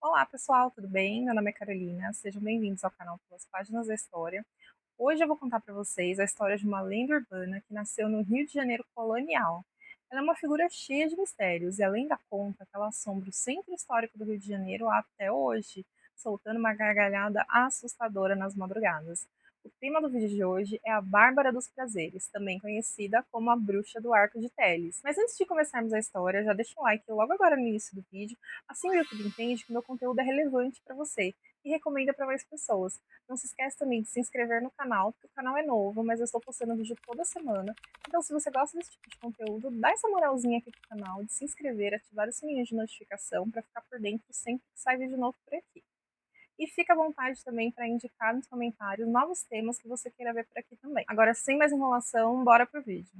Olá pessoal, tudo bem? Meu nome é Carolina, sejam bem-vindos ao canal Pelas Páginas da História. Hoje eu vou contar para vocês a história de uma lenda urbana que nasceu no Rio de Janeiro colonial. Ela é uma figura cheia de mistérios e a lenda conta que ela assombra o centro histórico do Rio de Janeiro até hoje, soltando uma gargalhada assustadora nas madrugadas. O tema do vídeo de hoje é a Bárbara dos Prazeres, também conhecida como a Bruxa do Arco de Teles. Mas antes de começarmos a história, já deixa um like logo agora no início do vídeo, assim o YouTube entende que o meu conteúdo é relevante para você e recomenda para mais pessoas. Não se esquece também de se inscrever no canal, porque o canal é novo, mas eu estou postando vídeo toda semana. Então, se você gosta desse tipo de conteúdo, dá essa moralzinha aqui pro canal, de se inscrever, ativar o sininho de notificação para ficar por dentro sempre que sai vídeo novo por aqui. E fica à vontade também para indicar nos comentários novos temas que você queira ver por aqui também. Agora, sem mais enrolação, bora pro vídeo.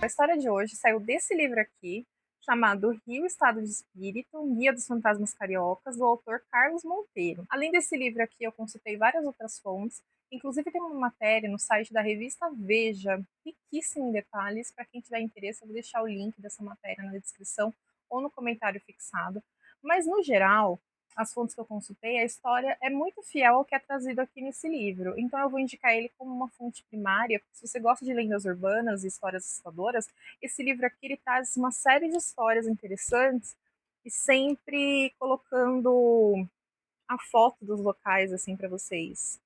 A história de hoje saiu desse livro aqui, chamado Rio Estado de Espírito, um Guia dos Fantasmas Cariocas, do autor Carlos Monteiro. Além desse livro aqui, eu consultei várias outras fontes, inclusive tem uma matéria no site da revista Veja, riquíssima em detalhes. Para quem tiver interesse, eu vou deixar o link dessa matéria na descrição ou no comentário fixado. Mas, no geral, as fontes que eu consultei, a história é muito fiel ao que é trazido aqui nesse livro. Então eu vou indicar ele como uma fonte primária. Se você gosta de lendas urbanas e histórias assustadoras, esse livro aqui ele traz uma série de histórias interessantes e sempre colocando a foto dos locais assim para vocês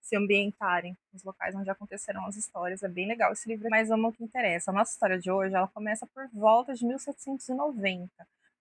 se ambientarem nos locais onde aconteceram as histórias. É bem legal esse livro, mas vamos ao que interessa. A nossa história de hoje, ela começa por volta de 1790,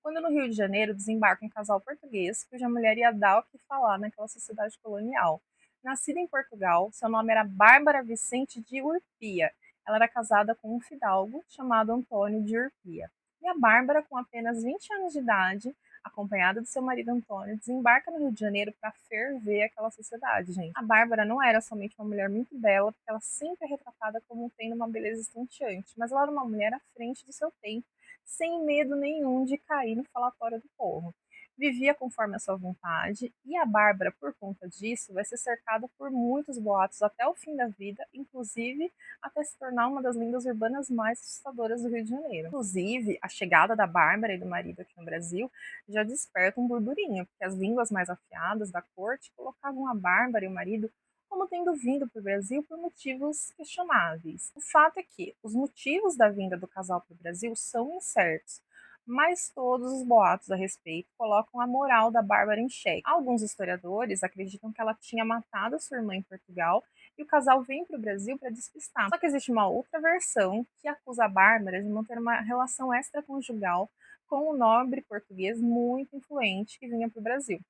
quando no Rio de Janeiro desembarca um casal português cuja mulher ia dar o que falar naquela sociedade colonial. Nascida em Portugal, seu nome era Bárbara Vicente de Urpia. Ela era casada com um fidalgo chamado Antônio de Urpia. E a Bárbara, com apenas 20 anos de idade, acompanhada de seu marido Antônio, desembarca no Rio de Janeiro para ferver aquela sociedade, gente. A Bárbara não era somente uma mulher muito bela, porque ela sempre é retratada como tendo uma beleza estonteante, mas ela era uma mulher à frente do seu tempo, sem medo nenhum de cair no falatório do povo. Vivia conforme a sua vontade, e a Bárbara, por conta disso, vai ser cercada por muitos boatos até o fim da vida, inclusive até se tornar uma das lendas urbanas mais assustadoras do Rio de Janeiro. Inclusive, a chegada da Bárbara e do marido aqui no Brasil já desperta um burburinho, porque as línguas mais afiadas da corte colocavam a Bárbara e o marido como tendo vindo para o Brasil por motivos questionáveis. O fato é que os motivos da vinda do casal para o Brasil são incertos, mas todos os boatos a respeito colocam a moral da Bárbara em xeque. Alguns historiadores acreditam que ela tinha matado a sua irmã em Portugal e o casal vem para o Brasil para despistar. Só que existe uma outra versão que acusa a Bárbara de manter uma relação extraconjugal com um nobre português muito influente que vinha para o Brasil.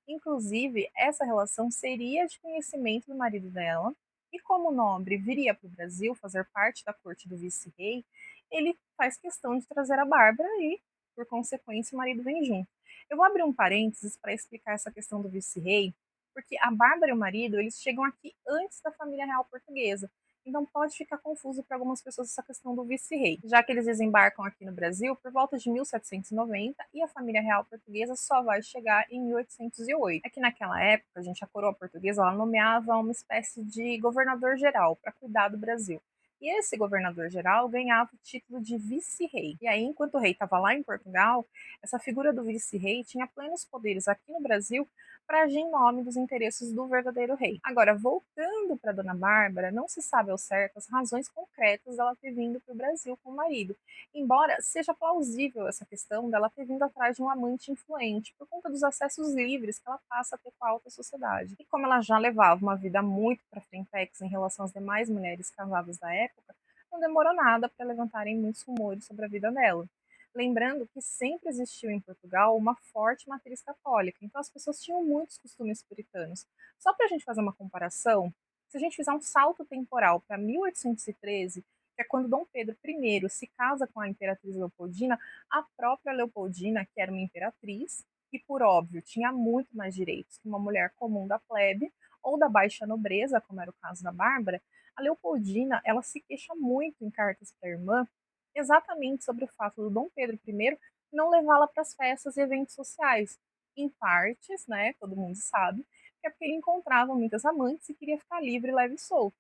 Inclusive, essa relação seria de conhecimento do marido dela, e como o nobre viria para o Brasil fazer parte da corte do vice-rei, ele faz questão de trazer a Bárbara e, por consequência, o marido vem junto. Eu vou abrir um parênteses para explicar essa questão do vice-rei, porque a Bárbara e o marido, eles chegam aqui antes da família real portuguesa. Então pode ficar confuso para algumas pessoas essa questão do vice-rei, já que eles desembarcam aqui no Brasil por volta de 1790 e a família real portuguesa só vai chegar em 1808. É que naquela época, gente, a coroa portuguesa ela nomeava uma espécie de governador-geral para cuidar do Brasil. E esse governador-geral ganhava o título de vice-rei. E aí, enquanto o rei estava lá em Portugal, essa figura do vice-rei tinha plenos poderes aqui no Brasil para agir em nome dos interesses do verdadeiro rei. Agora, voltando para Dona Bárbara, não se sabe ao certo as razões concretas dela ter vindo para o Brasil com o marido, embora seja plausível essa questão dela ter vindo atrás de um amante influente, por conta dos acessos livres que ela passa a ter com a alta sociedade. E como ela já levava uma vida muito para frentex em relação às demais mulheres casadas da época, não demorou nada para levantarem muitos rumores sobre a vida dela. Lembrando que sempre existiu em Portugal uma forte matriz católica, então as pessoas tinham muitos costumes puritanos. Só para a gente fazer uma comparação, se a gente fizer um salto temporal para 1813, que é quando Dom Pedro I se casa com a imperatriz Leopoldina, a própria Leopoldina, que era uma imperatriz, e por óbvio tinha muito mais direitos que uma mulher comum da plebe ou da baixa nobreza, como era o caso da Bárbara, a Leopoldina ela se queixa muito em cartas para a irmã exatamente sobre o fato do Dom Pedro I não levá-la para as festas e eventos sociais. Em partes, né, todo mundo sabe, que é porque ele encontrava muitas amantes e queria ficar livre, leve e solto.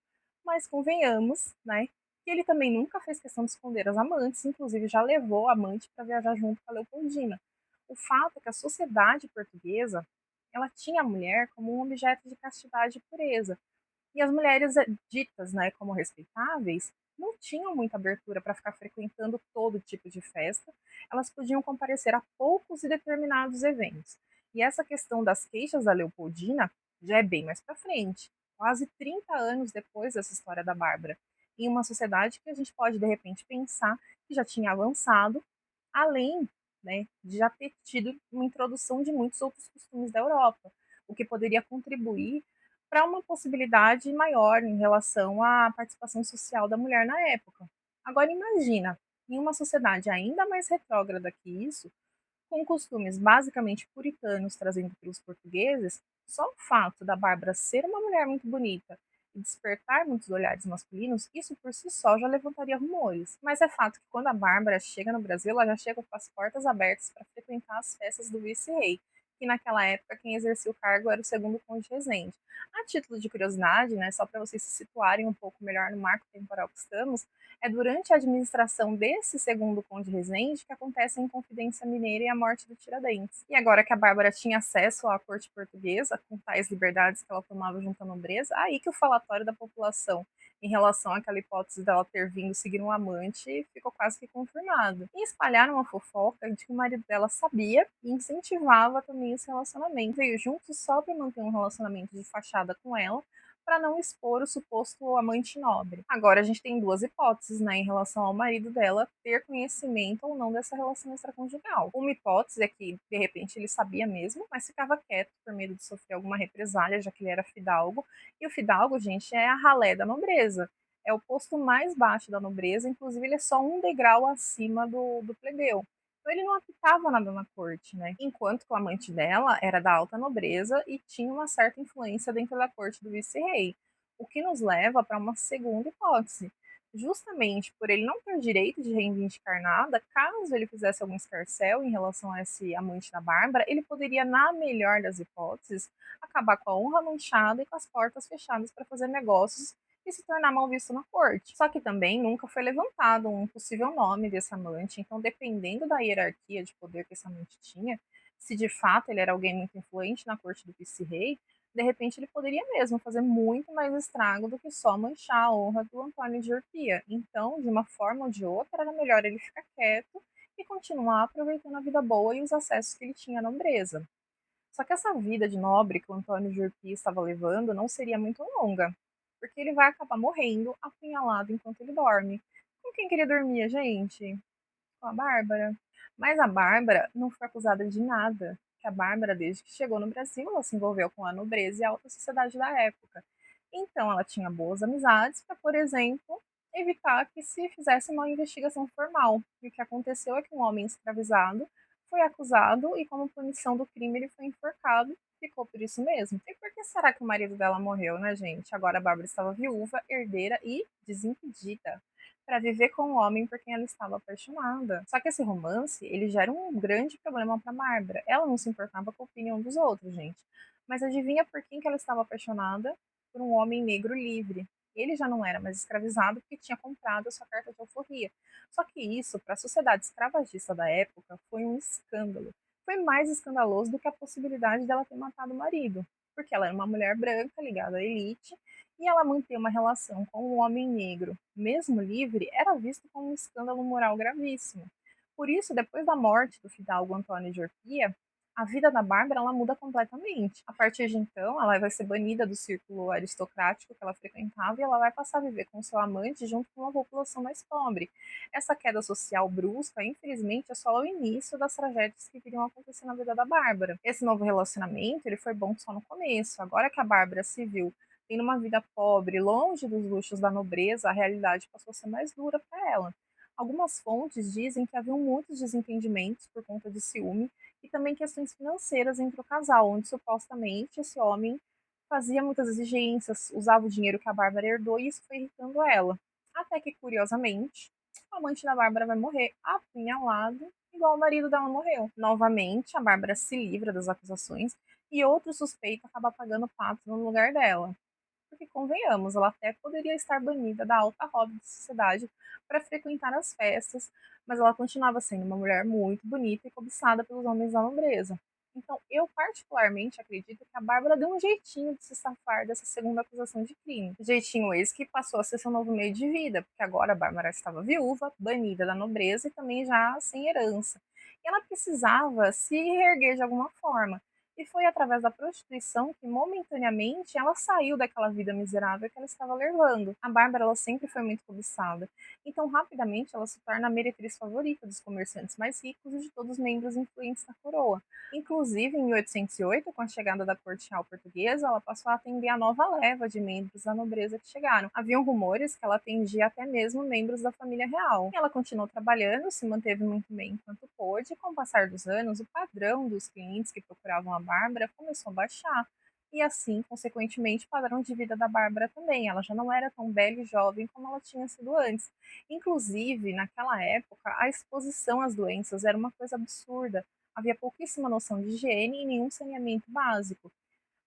Mas convenhamos, né, E ele também nunca fez questão de esconder as amantes, inclusive já levou a amante para viajar junto com a Leopoldina. O fato é que a sociedade portuguesa, ela tinha a mulher como um objeto de castidade e pureza, e as mulheres ditas, né, como respeitáveis, não tinham muita abertura para ficar frequentando todo tipo de festa, elas podiam comparecer a poucos e determinados eventos. E essa questão das queixas da Leopoldina já é bem mais para frente, quase 30 anos depois dessa história da Bárbara, em uma sociedade que a gente pode de repente pensar que já tinha avançado, além, né, de já ter tido uma introdução de muitos outros costumes da Europa, o que poderia contribuir para uma possibilidade maior em relação à participação social da mulher na época. Agora imagina, em uma sociedade ainda mais retrógrada que isso, com costumes basicamente puritanos trazidos pelos portugueses, só o fato da Bárbara ser uma mulher muito bonita e despertar muitos olhares masculinos, isso por si só já levantaria rumores. Mas é fato que quando a Bárbara chega no Brasil, ela já chega com as portas abertas para frequentar as festas do vice-rei, que naquela época quem exercia o cargo era o segundo conde regente. A título de curiosidade, né, só para vocês se situarem um pouco melhor no marco temporal que estamos, é durante a administração desse segundo conde regente que acontece a Inconfidência Mineira e a morte do Tiradentes. E agora que a Bárbara tinha acesso à corte portuguesa, com tais liberdades que ela tomava junto à nobreza, aí que o falatório da população em relação àquela hipótese dela ter vindo seguir um amante ficou quase que confirmado. E espalharam a fofoca de que o marido dela sabia e incentivava também esse relacionamento. Veio junto só para manter um relacionamento de fachada com ela, para não expor o suposto amante nobre. Agora a gente tem duas hipóteses, né, em relação ao marido dela ter conhecimento ou não dessa relação extraconjugal. Uma hipótese é que, de repente, ele sabia mesmo, mas ficava quieto por medo de sofrer alguma represália, já que ele era fidalgo. E o fidalgo, gente, é a ralé da nobreza. É o posto mais baixo da nobreza, inclusive ele é só um degrau acima do plebeu. Então ele não apitava nada na corte, né? Enquanto que o amante dela era da alta nobreza e tinha uma certa influência dentro da corte do vice-rei. O que nos leva para uma segunda hipótese. Justamente por ele não ter direito de reivindicar nada, caso ele fizesse algum escarcéu em relação a esse amante da Bárbara, ele poderia, na melhor das hipóteses, acabar com a honra manchada e com as portas fechadas para fazer negócios e se tornar mal visto na corte. Só que também nunca foi levantado um possível nome desse amante, então dependendo da hierarquia de poder que esse amante tinha, se de fato ele era alguém muito influente na corte do vice-rei, de repente ele poderia mesmo fazer muito mais estrago do que só manchar a honra do Antônio de Urpia. Então, de uma forma ou de outra, era melhor ele ficar quieto e continuar aproveitando a vida boa e os acessos que ele tinha à nobreza. Só que essa vida de nobre que o Antônio de Urpia estava levando não seria muito longa, porque ele vai acabar morrendo apunhalado enquanto ele dorme. Com quem queria dormir, gente? Com a Bárbara. Mas a Bárbara não foi acusada de nada. Que a Bárbara, desde que chegou no Brasil, ela se envolveu com a nobreza e a alta sociedade da época. Então, ela tinha boas amizades para, por exemplo, evitar que se fizesse uma investigação formal. E o que aconteceu é que um homem escravizado foi acusado e, como punição do crime, ele foi enforcado. Ficou por isso mesmo. E por que será que o marido dela morreu, né, gente? Agora a Bárbara estava viúva, herdeira e desimpedida para viver com o homem por quem ela estava apaixonada. Só que esse romance, ele gera um grande problema para Bárbara. Ela não se importava com a opinião dos outros, gente. Mas adivinha por quem que ela estava apaixonada? Por um homem negro livre. Ele já não era mais escravizado porque tinha comprado a sua carta de alforria. Só que isso, para a sociedade escravagista da época, foi um escândalo. Foi mais escandaloso do que a possibilidade dela ter matado o marido, porque ela era uma mulher branca ligada à elite e ela manter uma relação com um homem negro, mesmo livre, era visto como um escândalo moral gravíssimo. Por isso, depois da morte do fidalgo Antônio de Orpia, a vida da Bárbara ela muda completamente. A partir de então, ela vai ser banida do círculo aristocrático que ela frequentava e ela vai passar a viver com seu amante junto com uma população mais pobre. Essa queda social brusca, infelizmente, é só o início das tragédias que viriam acontecer na vida da Bárbara. Esse novo relacionamento ele foi bom só no começo. Agora que a Bárbara se viu tendo uma vida pobre, longe dos luxos da nobreza, a realidade passou a ser mais dura para ela. Algumas fontes dizem que haviam muitos desentendimentos por conta de ciúme e também questões financeiras entre o casal, onde supostamente esse homem fazia muitas exigências, usava o dinheiro que a Bárbara herdou e isso foi irritando ela. Até que, curiosamente, o amante da Bárbara vai morrer apunhalado, igual o marido dela morreu. Novamente, a Bárbara se livra das acusações e outro suspeito acaba pagando o pato no lugar dela. porque convenhamos, ela até poderia estar banida da alta roda da sociedade para frequentar as festas, mas ela continuava sendo uma mulher muito bonita e cobiçada pelos homens da nobreza. Então, eu particularmente acredito que a Bárbara deu um jeitinho de se safar dessa segunda acusação de crime. Jeitinho esse que passou a ser seu novo meio de vida, porque agora a Bárbara estava viúva, banida da nobreza e também já sem herança. E ela precisava se reerguer de alguma forma. E foi através da prostituição que, momentaneamente, ela saiu daquela vida miserável que ela estava levando. A Bárbara, ela sempre foi muito cobiçada. Então, rapidamente, ela se torna a meretriz favorita dos comerciantes mais ricos e de todos os membros influentes da coroa. Inclusive, em 1808, com a chegada da corte real portuguesa, ela passou a atender a nova leva de membros da nobreza que chegaram. Haviam rumores que ela atendia até mesmo membros da família real. E ela continuou trabalhando, se manteve muito bem enquanto pôde, e com o passar dos anos, o padrão dos clientes que procuravam a Bárbara começou a baixar. E assim, consequentemente, o padrão de vida da Bárbara também. Ela já não era tão bela e jovem como ela tinha sido antes. Inclusive, naquela época, a exposição às doenças era uma coisa absurda. Havia pouquíssima noção de higiene e nenhum saneamento básico,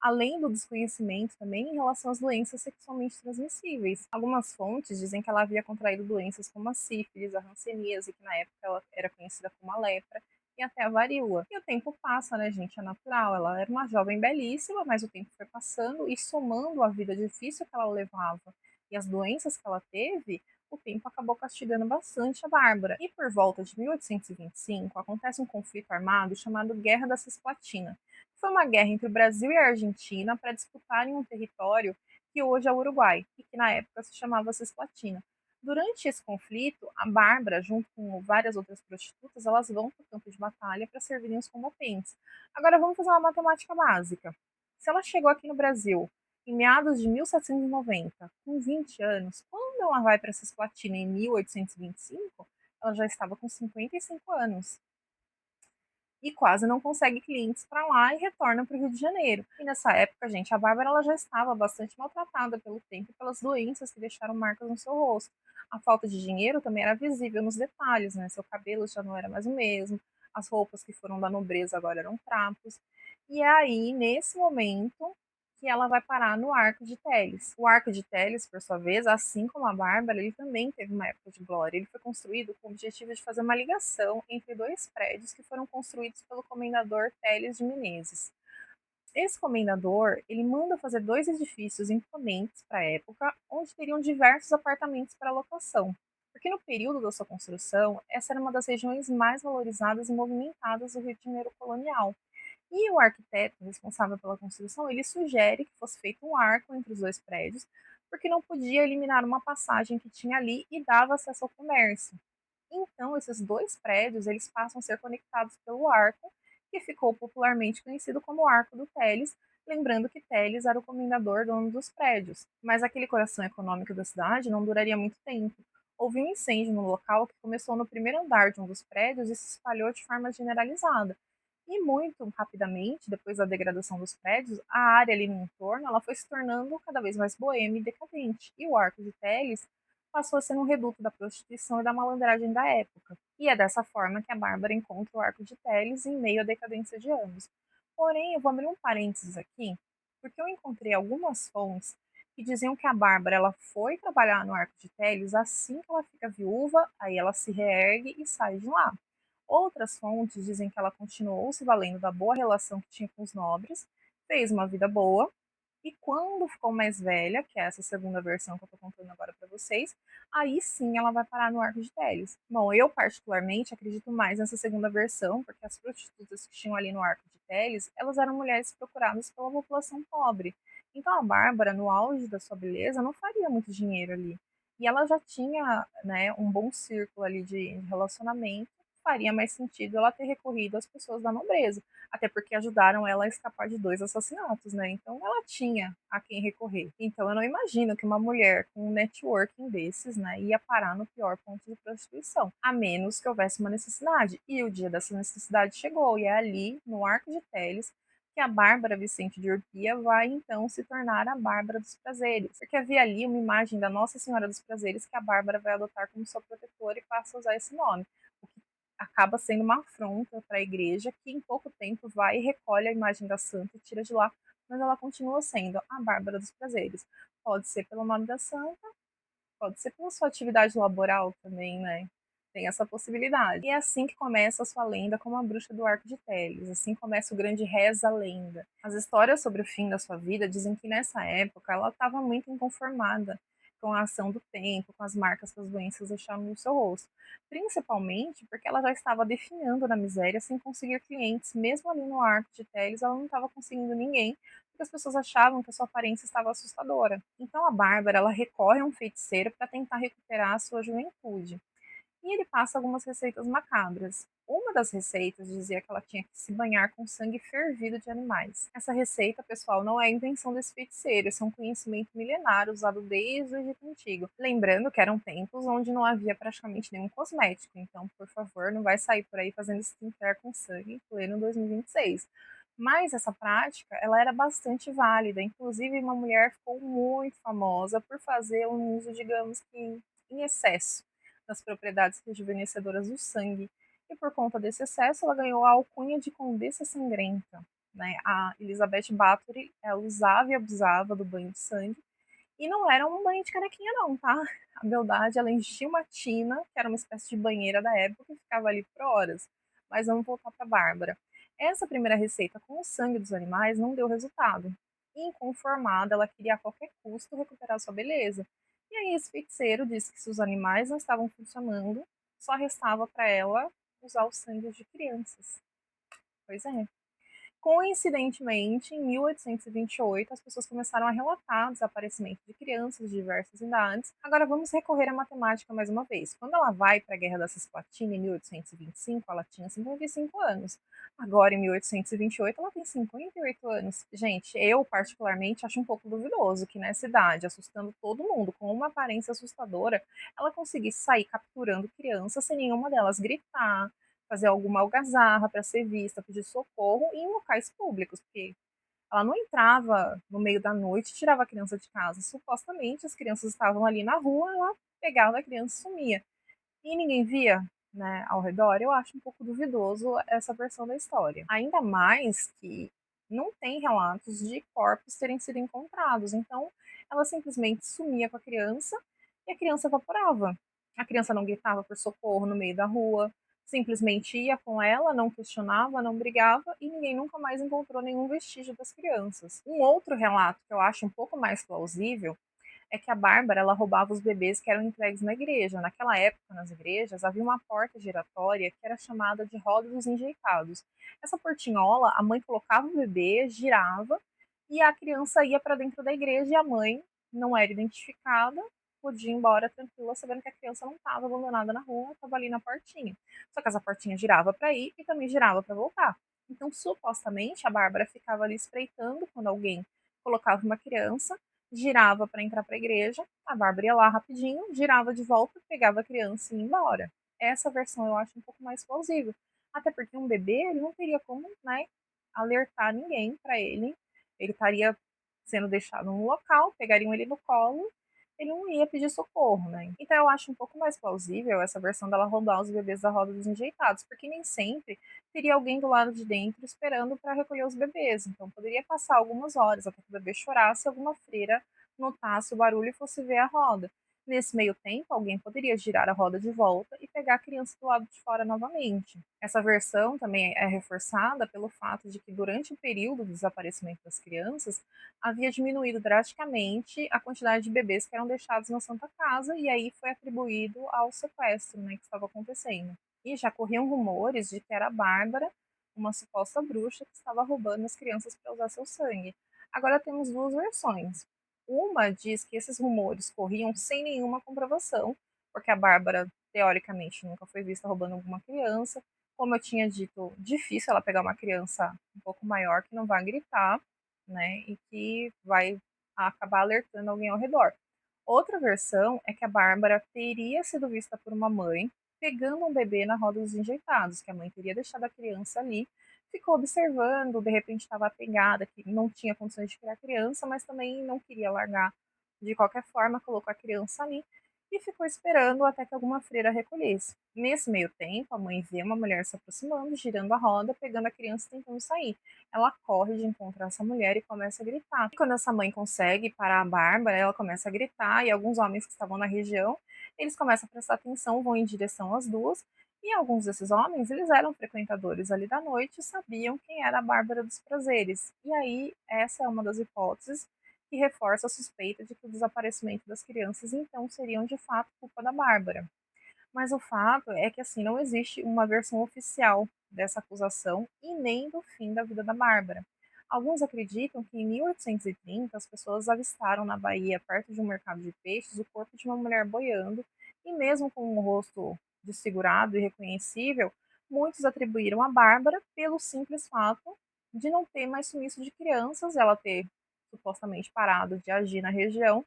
além do desconhecimento também em relação às doenças sexualmente transmissíveis. Algumas fontes dizem que ela havia contraído doenças como a sífilis, a hanseníase, que na época ela era conhecida como a lepra, e até a varíola. E o tempo passa, né, gente? É natural. Ela era uma jovem belíssima, mas o tempo foi passando e somando a vida difícil que ela levava e as doenças que ela teve, o tempo acabou castigando bastante a Bárbara. E por volta de 1825, acontece um conflito armado chamado Guerra da Cisplatina. Foi uma guerra entre o Brasil e a Argentina para disputarem um território que hoje é o Uruguai, e que na época se chamava Cisplatina. Durante esse conflito, a Bárbara, junto com várias outras prostitutas, elas vão para o campo de batalha para servirem os combatentes. Agora vamos fazer uma matemática básica. Se ela chegou aqui no Brasil em meados de 1790, com 20 anos, quando ela vai para Cisplatina em 1825, ela já estava com 55 anos e quase não consegue clientes para lá e retorna para o Rio de Janeiro. E nessa época, gente, a Bárbara ela já estava bastante maltratada pelo tempo e pelas doenças que deixaram marcas no seu rosto. A falta de dinheiro também era visível nos detalhes, né? Seu cabelo já não era mais o mesmo, as roupas que foram da nobreza agora eram trapos. E é aí, nesse momento, que ela vai parar no Arco de Teles. O Arco de Teles, por sua vez, assim como a Bárbara, ele também teve uma época de glória. Ele foi construído com o objetivo de fazer uma ligação entre dois prédios que foram construídos pelo comendador Teles de Menezes. Esse comendador, ele manda fazer dois edifícios imponentes para a época, onde teriam diversos apartamentos para locação. Porque no período da sua construção, essa era uma das regiões mais valorizadas e movimentadas do Rio de Janeiro colonial. E o arquiteto responsável pela construção, ele sugere que fosse feito um arco entre os dois prédios, porque não podia eliminar uma passagem que tinha ali e dava acesso ao comércio. Então, esses dois prédios, eles passam a ser conectados pelo arco, que ficou popularmente conhecido como Arco do Teles, lembrando que Teles era o comendador dono dos prédios. Mas aquele coração econômico da cidade não duraria muito tempo. Houve um incêndio no local que começou no primeiro andar de um dos prédios e se espalhou de forma generalizada. E muito rapidamente, depois da degradação dos prédios, a área ali no entorno ela foi se tornando cada vez mais boêmia e decadente. E o Arco de Teles passou a ser um reduto da prostituição e da malandragem da época. E é dessa forma que a Bárbara encontra o Arco de Teles em meio à decadência de ambos. Porém, eu vou abrir um parênteses aqui, porque eu encontrei algumas fontes que diziam que a Bárbara ela foi trabalhar no Arco de Teles assim que ela fica viúva, aí ela se reergue e sai de lá. Outras fontes dizem que ela continuou se valendo da boa relação que tinha com os nobres, fez uma vida boa, e quando ficou mais velha, que é essa segunda versão que eu estou contando agora para vocês, aí sim ela vai parar no Arco de Teles. Bom, eu particularmente acredito mais nessa segunda versão, porque as prostitutas que tinham ali no Arco de Teles, elas eram mulheres procuradas pela população pobre. Então a Bárbara, no auge da sua beleza, não faria muito dinheiro ali. E ela já tinha, né, um bom círculo ali de relacionamento, faria mais sentido ela ter recorrido às pessoas da nobreza, até porque ajudaram ela a escapar de dois assassinatos, né? Então ela tinha a quem recorrer. Então eu não imagino que uma mulher com um networking desses, né, ia parar no pior ponto de prostituição, a menos que houvesse uma necessidade. E o dia dessa necessidade chegou, e é ali, no Arco de Teles, que a Bárbara Vicente de Urpia vai então se tornar a Bárbara dos Prazeres, porque havia ali uma imagem da Nossa Senhora dos Prazeres que a Bárbara vai adotar como sua protetora e passa a usar esse nome, o que acaba sendo uma afronta para a igreja, que em pouco tempo vai e recolhe a imagem da santa e tira de lá, mas ela continua sendo a Bárbara dos Prazeres. pode ser pelo nome da santa, pode ser pela sua atividade laboral também, né? Tem essa possibilidade. E é assim que começa a sua lenda como a bruxa do Arco de Teles. Assim começa o grande reza-lenda. As histórias sobre o fim da sua vida dizem que nessa época ela estava muito inconformada com a ação do tempo, com as marcas que as doenças deixaram no seu rosto. Principalmente porque ela já estava definhando na miséria sem conseguir clientes. Mesmo ali no Arco de Teles, ela não estava conseguindo ninguém porque as pessoas achavam que a sua aparência estava assustadora. Então a Bárbara ela recorre a um feiticeiro para tentar recuperar a sua juventude. E ele passa algumas receitas macabras. Uma das receitas dizia que ela tinha que se banhar com sangue fervido de animais. Essa receita, pessoal, não é invenção desse feiticeiro, isso é um conhecimento milenar usado desde o Egito Antigo. Lembrando que eram tempos onde não havia praticamente nenhum cosmético, então, por favor, não vai sair por aí fazendo skincare com sangue em pleno 2026. Mas essa prática, ela era bastante válida, inclusive uma mulher ficou muito famosa por fazer um uso, digamos que em excesso das propriedades rejuvenescedoras do sangue. E por conta desse excesso, ela ganhou a alcunha de Condessa Sangrenta. Né? A Elizabeth Bathory ela usava e abusava do banho de sangue. E não era um banho de canequinha, não, tá? A beldade, ela enchia uma tina, que era uma espécie de banheira da época, e ficava ali por horas. Mas vamos voltar para Bárbara. Essa primeira receita com o sangue dos animais não deu resultado. Inconformada, ela queria a qualquer custo recuperar sua beleza. E aí esse feiticeiro disse que se os animais não estavam funcionando, só restava para ela usar o sangue de crianças. Pois é. Coincidentemente, em 1828, as pessoas começaram a relatar desaparecimento de crianças de diversas idades. Agora vamos recorrer à matemática mais uma vez. Quando ela vai para a Guerra da Cisplatina em 1825, ela tinha 55 anos. Agora, em 1828, ela tem 58 anos. Gente, eu particularmente acho um pouco duvidoso que nessa idade, assustando todo mundo com uma aparência assustadora, ela conseguisse sair capturando crianças sem nenhuma delas gritar, fazer alguma algazarra para ser vista, pedir socorro em locais públicos, porque ela não entrava no meio da noite e tirava a criança de casa. Supostamente as crianças estavam ali na rua, ela pegava a criança e sumia. E ninguém via, né, ao redor. Eu acho um pouco duvidoso essa versão da história. Ainda mais que não tem relatos de corpos terem sido encontrados. Então, ela simplesmente sumia com a criança e a criança evaporava. A criança não gritava por socorro no meio da rua, simplesmente ia com ela, não questionava, não brigava e ninguém nunca mais encontrou nenhum vestígio das crianças. Um outro relato que eu acho um pouco mais plausível é que a Bárbara ela roubava os bebês que eram entregues na igreja. Naquela época, nas igrejas, havia uma porta giratória que era chamada de roda dos enjeitados. Essa portinhola, a mãe colocava o bebê, girava e a criança ia para dentro da igreja e a mãe não era identificada, podia ir embora tranquila, sabendo que a criança não estava abandonada na rua, estava ali na portinha. Só que essa portinha girava para ir e também girava para voltar. Então, supostamente, a Bárbara ficava ali espreitando quando alguém colocava uma criança, girava para entrar para a igreja, a Bárbara ia lá rapidinho, girava de volta, pegava a criança e ia embora. Essa versão eu acho um pouco mais plausível. Até porque um bebê ele não teria como, né, alertar ninguém para ele. Ele estaria sendo deixado no local, pegariam ele no colo, ele não ia pedir socorro, né? Então eu acho um pouco mais plausível essa versão dela roubar os bebês da roda dos enjeitados, porque nem sempre teria alguém do lado de dentro esperando para recolher os bebês. Então poderia passar algumas horas até que o bebê chorasse e alguma freira notasse o barulho e fosse ver a roda. Nesse meio tempo, alguém poderia girar a roda de volta e pegar a criança do lado de fora novamente. Essa versão também é reforçada pelo fato de que, durante o período do desaparecimento das crianças, havia diminuído drasticamente a quantidade de bebês que eram deixados na Santa Casa, e aí foi atribuído ao sequestro, né, que estava acontecendo. E já corriam rumores de que era a Bárbara, uma suposta bruxa, que estava roubando as crianças para usar seu sangue. Agora temos duas versões. Uma diz que esses rumores corriam sem nenhuma comprovação, porque a Bárbara, teoricamente, nunca foi vista roubando alguma criança. Como eu tinha dito, difícil ela pegar uma criança um pouco maior que não vai gritar, né, e que vai acabar alertando alguém ao redor. Outra versão é que a Bárbara teria sido vista por uma mãe pegando um bebê na roda dos enjeitados, que a mãe teria deixado a criança ali, ficou observando, de repente estava apegada, que não tinha condições de criar a criança, mas também não queria largar de qualquer forma, colocou a criança ali. e ficou esperando até que alguma freira recolhesse. Nesse meio tempo, a mãe vê uma mulher se aproximando, girando a roda, pegando a criança e tentando sair. Ela corre de encontrar essa mulher e começa a gritar. E quando essa mãe consegue parar a Bárbara, ela começa a gritar e alguns homens que estavam na região, eles começam a prestar atenção, vão em direção às duas. E alguns desses homens, eles eram frequentadores ali da noite e sabiam quem era a Bárbara dos Prazeres. E aí, essa é uma das hipóteses que reforça a suspeita de que o desaparecimento das crianças então seriam de fato culpa da Bárbara. Mas o fato é que assim não existe uma versão oficial dessa acusação e nem do fim da vida da Bárbara. Alguns acreditam que em 1830 as pessoas avistaram na Bahia, perto de um mercado de peixes, o corpo de uma mulher boiando e mesmo com o rosto desfigurado e reconhecível, muitos atribuíram a Bárbara pelo simples fato de não ter mais sumiço de crianças, ela ter supostamente parado de agir na região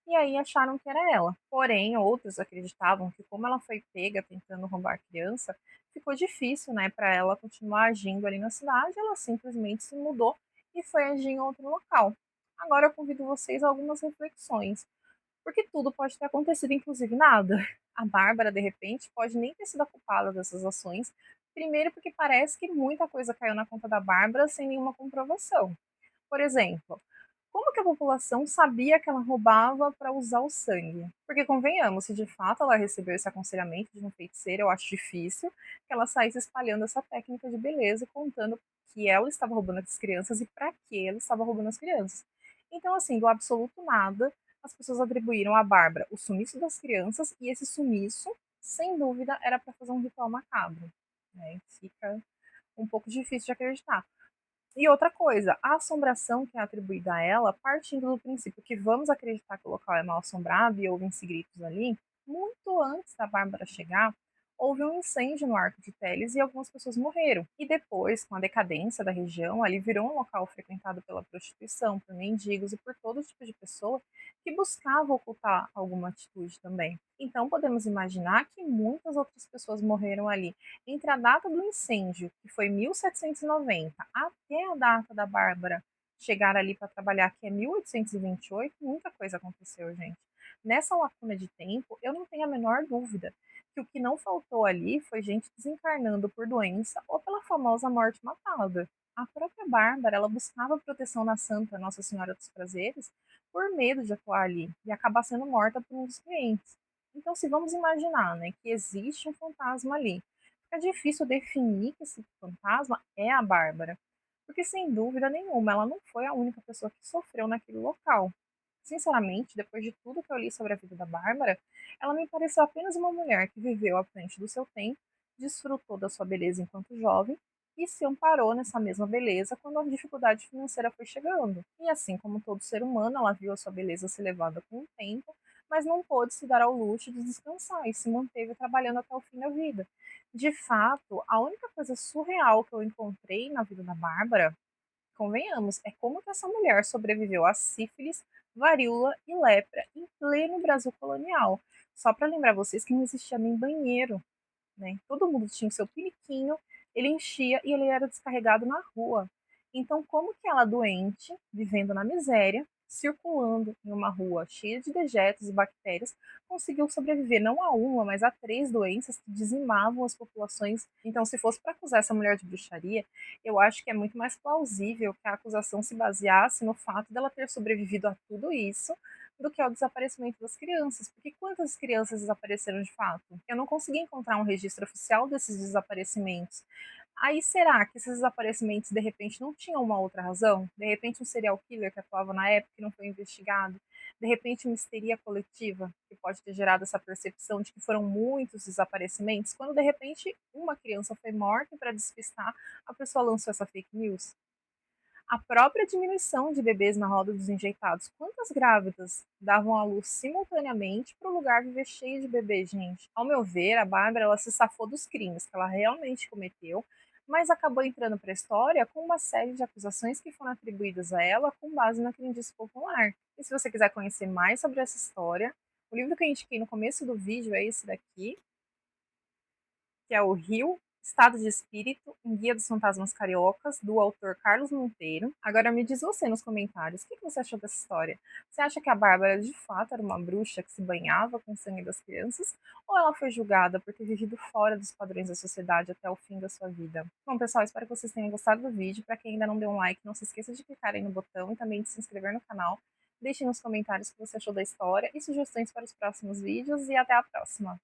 e aí acharam que era ela. Porém, outros acreditavam que como ela foi pega tentando roubar a criança, ficou difícil, né, para ela continuar agindo ali na cidade, ela simplesmente se mudou e foi agir em outro local. Agora eu convido vocês a algumas reflexões, porque tudo pode ter acontecido, inclusive nada. A Bárbara, de repente, pode nem ter sido a culpada dessas ações, primeiro porque parece que muita coisa caiu na conta da Bárbara sem nenhuma comprovação. Por exemplo, como que a população sabia que ela roubava para usar o sangue? Porque convenhamos, se de fato ela recebeu esse aconselhamento de um feiticeiro, eu acho difícil que ela saísse espalhando essa técnica de beleza e contando que ela estava roubando as crianças e para que ela estava roubando as crianças. Então, assim, do absoluto nada, as pessoas atribuíram à Bárbara o sumiço das crianças e esse sumiço, sem dúvida, era para fazer um ritual macabro. Né? Fica um pouco difícil de acreditar. E outra coisa, a assombração que é atribuída a ela, partindo do princípio que vamos acreditar que o local é mal assombrado e ouvem-se gritos ali, muito antes da Bárbara chegar, houve um incêndio no Arco de Teles e algumas pessoas morreram. E depois, com a decadência da região, ali virou um local frequentado pela prostituição, por mendigos e por todo tipo de pessoa que buscava ocultar alguma atitude também. Então podemos imaginar que muitas outras pessoas morreram ali entre a data do incêndio, que foi 1790, até a data da Bárbara chegar ali para trabalhar, que é 1828, muita coisa aconteceu, gente. Nessa lacuna de tempo, eu não tenho a menor dúvida que o que não faltou ali foi gente desencarnando por doença ou pela famosa morte matada. A própria Bárbara, ela buscava proteção na Santa Nossa Senhora dos Prazeres por medo de atuar ali e acabar sendo morta por um dos clientes. Então, se vamos imaginar, né, que existe um fantasma ali, fica difícil definir que esse fantasma é a Bárbara, porque sem dúvida nenhuma ela não foi a única pessoa que sofreu naquele local. Sinceramente, depois de tudo que eu li sobre a vida da Bárbara, ela me pareceu apenas uma mulher que viveu à frente do seu tempo, desfrutou da sua beleza enquanto jovem e se amparou nessa mesma beleza quando a dificuldade financeira foi chegando. E assim como todo ser humano, ela viu a sua beleza se elevada com o tempo, mas não pôde se dar ao luxo de descansar e se manteve trabalhando até o fim da vida. De fato, a única coisa surreal que eu encontrei na vida da Bárbara, convenhamos, é como que essa mulher sobreviveu a sífilis, varíola e lepra em pleno Brasil colonial. Só para lembrar vocês que não existia nem banheiro, né? Todo mundo tinha o seu piniquinho, ele enchia e ele era descarregado na rua. Então, como que ela doente, vivendo na miséria, circulando em uma rua cheia de dejetos e bactérias, conseguiu sobreviver não a uma, mas a três doenças que dizimavam as populações? Então, se fosse para acusar essa mulher de bruxaria, eu acho que é muito mais plausível que a acusação se baseasse no fato dela ter sobrevivido a tudo isso do que ao desaparecimento das crianças. Porque quantas crianças desapareceram de fato? Eu não consegui encontrar um registro oficial desses desaparecimentos. Aí será que esses desaparecimentos de repente não tinham uma outra razão? De repente um serial killer que atuava na época e não foi investigado? De repente uma histeria coletiva que pode ter gerado essa percepção de que foram muitos desaparecimentos, quando de repente uma criança foi morta e para despistar a pessoa lançou essa fake news? A própria diminuição de bebês na roda dos enjeitados. Quantas grávidas davam à luz simultaneamente para o lugar viver cheio de bebês, gente? Ao meu ver, a Bárbara ela se safou dos crimes que ela realmente cometeu, mas acabou entrando para a história com uma série de acusações que foram atribuídas a ela com base na crendice popular. E se você quiser conhecer mais sobre essa história, o livro que eu indiquei no começo do vídeo é esse daqui, que é o Rio Estado de Espírito, um Guia dos Fantasmas Cariocas, do autor Carlos Monteiro. Agora me diz você nos comentários, o que você achou dessa história? Você acha que a Bárbara de fato era uma bruxa que se banhava com o sangue das crianças? Ou ela foi julgada por ter vivido fora dos padrões da sociedade até o fim da sua vida? Bom, pessoal, espero que vocês tenham gostado do vídeo. Para quem ainda não deu um like, não se esqueça de clicar aí no botão e também de se inscrever no canal. Deixe nos comentários o que você achou da história e sugestões para os próximos vídeos e até a próxima!